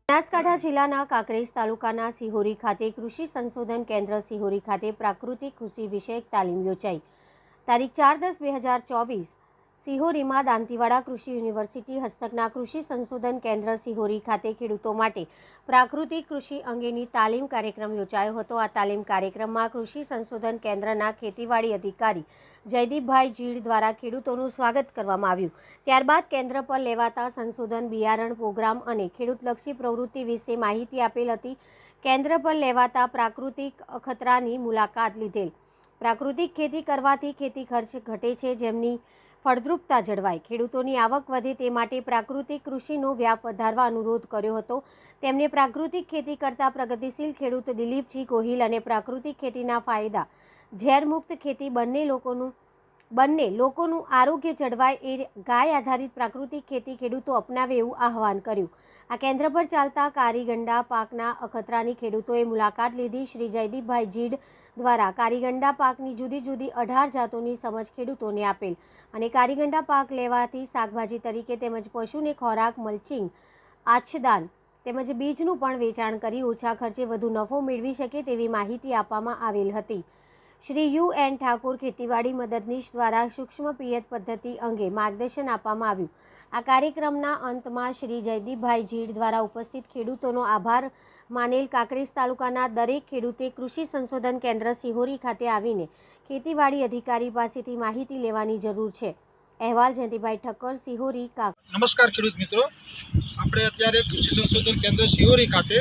બનાસકાંઠા જિલ્લાના કાંકરેજ તાલુકાના સિહોરી ખાતે કૃષિ સંશોધન કેન્દ્ર સિહોરી ખાતે પ્રાકૃતિક કૃષિ વિષયક તાલીમ યોજાઈ। તારીખ 4-10-2024 સિહોરીમાં દાંતીવાડા કૃષિ યુનિવર્સિટી હસ્તકના કૃષિ સંશોધન કેન્દ્ર સિહોરી ખાતે ખેડૂતો માટે પ્રાકૃતિક કૃષિ અંગેની તાલીમ કાર્યક્રમ યોજાયો હતો। આ તાલીમ કાર્યક્રમમાં કૃષિ સંશોધન કેન્દ્રના ખેતીવાડી અધિકારી જયદીપભાઈ જીડ દ્વારા ખેડૂતોનું સ્વાગત કરવામાં આવ્યું। ત્યારબાદ કેન્દ્ર પર લેવાતા સંશોધન, બિયારણ પ્રોગ્રામ અને ખેડૂતલક્ષી પ્રવૃત્તિ વિશે માહિતી આપેલ હતી। કેન્દ્ર પર લેવાતા પ્રાકૃતિક અખતરાની મુલાકાત લીધેલ। પ્રાકૃતિક ખેતી કરવાથી ખેતી ખર્ચ ઘટે છે, જેમની ફળદ્રુપતા જળવાય, ખેડૂતોની આવક વધે તે માટે પ્રાકૃતિક કૃષિનો વ્યાપ વધારવા અનુરોધ કર્યો હતો। તેમને પ્રાકૃતિક ખેતી કરતા પ્રગતિશીલ ખેડૂત દિલીપજી ગોહિલ અને પ્રાકૃતિક ખેતીના ફાયદા, ઝેરમુક્ત ખેતી બંને લોકોનું આરોગ્ય જળવાય એ ગાય આધારિત પ્રાકૃતિક ખેતી ખેડૂતો અપનાવે એવું આહવાન કર્યું। આ કેન્દ્ર પર ચાલતા કારીગંડા પાકના અખતરાની ખેડૂતોએ મુલાકાત લીધી। શ્રી જયદીપભાઈ જીડ દ્વારા કારીગંડા પાકની જુદી જુદી 18 જાતોની સમજ ખેડૂતોને આપેલ અને કારીગંડા પાક લેવાથી શાકભાજી તરીકે તેમજ પશુને ખોરાક, મલ્ચિંગ, આચ્છદાન તેમજ બીજનું પણ વેચાણ કરી ઓછા ખર્ચે વધુ નફો મેળવી શકે તેવી માહિતી આપવામાં આવેલ હતી। શ્રી યુ.એન. ઠાકુર ખેતીવાડી મદદનીશ દ્વારા સૂક્ષ્મ પિયત પદ્ધતિ અંગે માર્ગદર્શન આપવામાં આવ્યું। આ કાર્યક્રમના અંતમાં શ્રી જયદીપભાઈ જીડ દ્વારા ઉપસ્થિત ખેડૂતોનો આભાર માનેલ કાંકરેજ તાલુકાના દરેક ખેડૂતે કૃષિ સંશોધન કેન્દ્ર સિહોરી ખાતે આવીને ખેતીવાડી અધિકારી પાસેથી માહિતી લેવાની જરૂર છે। અહેવાલ જયંતિભાઈ ઠક્કર, સિહોરી, કાંકરેજ। નમસ્કાર ખેડૂત મિત્રો, આપણે અત્યારે કૃષિ સંશોધન કેન્દ્ર સિહોરી ખાતે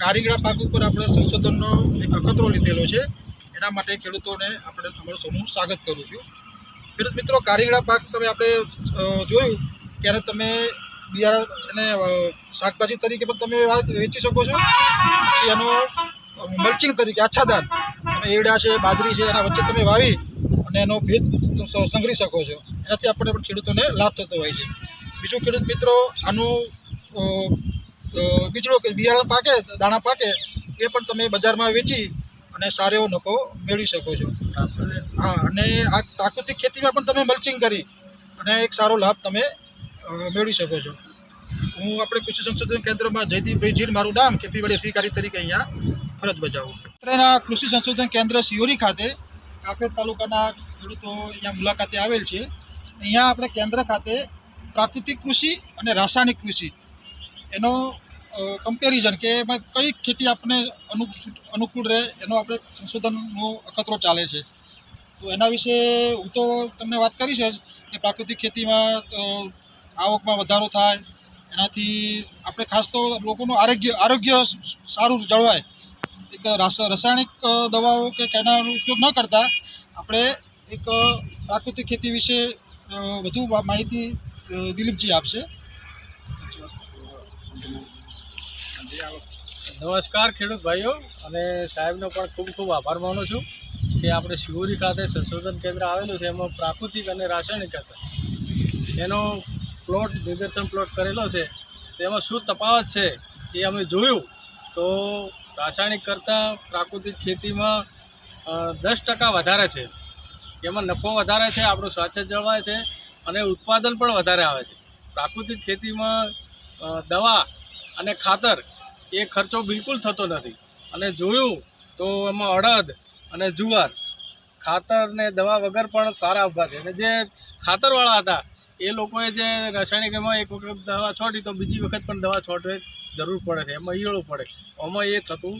કારીગડા પાક ઉપર આપણે સંશોધનનો એક અખતરો લીધેલો છે। એના માટે ખેડૂતોને આપણે તમારું સૌનું સ્વાગત કરું છું। ખેડૂત મિત્રો, કારીગડા પાક તમે આપણે જોયું ત્યારે તમે બિયારણ અને શાકભાજી તરીકે પણ તમે વેચી શકો છો। પછી એનો મલ્ચિંગ તરીકે આચ્છાદાન અને એરડા છે, બાજરી છે, એના વચ્ચે તમે વાવી અને એનો ભેજ સંગ્રહી શકો છો। એનાથી આપણને પણ ખેડૂતોને લાભ થતો હોય છે। બીજું ખેડૂત મિત્રો, આનું બીજું બિયારણ પાકે, દાણા પાકે, એ પણ તમે બજારમાં વેચી અને સારો એવો નફો મેળવી શકો છો। હા, અને આ પ્રાકૃતિક ખેતીમાં પણ તમે મલ્ચિંગ કરી અને એક સારો લાભ તમે મેળવી શકો છો। હું આપણે કૃષિ સંશોધન કેન્દ્રમાં જયદીપભાઈ જીડ, મારું નામ, ખેતીવાડી અધિકારી તરીકે અહીંયા ફરજ બજાવું। કૃષિ સંશોધન કેન્દ્ર સિહોરી ખાતે કાંકરેજ તાલુકાના ખેડૂતો અહીંયા મુલાકાતે આવેલ છે। અહીંયા આપણે કેન્દ્ર ખાતે પ્રાકૃતિક કૃષિ અને રાસાયણિક કૃષિ એનો કમ્પેરિઝન કે એમાં કઈ ખેતી આપણને અનુકૂળ રહે એનો આપણે સંશોધનનો અખતરો ચાલે છે। તો એના વિશે હું તો તમને વાત કરીશ જ કે પ્રાકૃતિક ખેતીમાં આવકમાં વધારો થાય, એનાથી આપણે ખાસ તો લોકોનું આરોગ્ય સારું જળવાય। એક રાસાયણિક દવાઓ કે એનાનો ઉપયોગ ન કરતા આપણે એક પ્રાકૃતિક ખેતી વિશે વધુ માહિતી દિલીપજી આપશે। નમસ્કાર ખેડૂત ભાઈઓ અને સાહેબનો પણ ખૂબ ખૂબ આભાર માનું છું કે આપણે સિહોરી ખાતે સંશોધન કેન્દ્ર આવેલું છે, એમાં પ્રાકૃતિક અને રાસાયણિક ખાતર એનો નિદર્શન પ્લોટ કરેલો છે। તેમાં શું તફાવત છે એ અમે જોયું તો રાસાયણિક કરતાં પ્રાકૃતિક ખેતીમાં 10% વધારે છે, એમાં નફો વધારે છે, આપણું સ્વાસ્થ્ય જળવાય છે અને ઉત્પાદન પણ વધારે આવે છે। પ્રાકૃતિક ખેતીમાં દવા અને ખાતર એ ખર્ચો બિલકુલ થતો નથી અને જોયું તો એમાં અડદ અને જુવાર ખાતર ને દવા વગર પણ સારા ઉભા છે। અને જે ખાતરવાળા હતા એ લોકોએ જે રાસાયણિક એમાં એક વખત દવા છોડી તો બીજી વખત પણ દવા છોડવી જરૂર પડે છે, એમાં ઈયળું પડે, આમાં એ થતું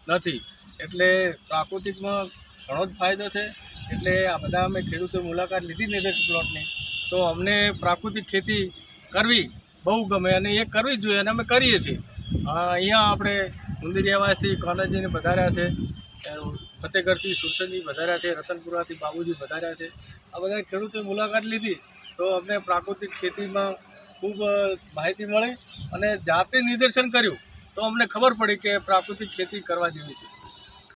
નથી। એટલે પ્રાકૃતિકમાં ઘણો જ ફાયદો છે। એટલે આ બધા અમે ખેડૂતોએ મુલાકાત લીધી નિદર્શન પ્લોટની, તો અમને પ્રાકૃતિક ખેતી કરવી બહુ ગમે અને એ કરવી જ જોઈએ અને અમે કરીએ છીએ। અહીંયા આપણે ઉંદરિયાવાસથી કાનાજીને વધાર્યા છે, ફતેહગઢથી સુરસનજી વધાર્યા છે, રતનપુરાથી બાબુજી વધાર્યા છે। આ બધા ખેડૂતોએ મુલાકાત લીધી તો અમને પ્રાકૃતિક ખેતીમાં ખૂબ માહિતી મળી અને જાતે નિદર્શન કર્યું તો અમને ખબર પડી કે પ્રાકૃતિક ખેતી કરવા જેવી છે।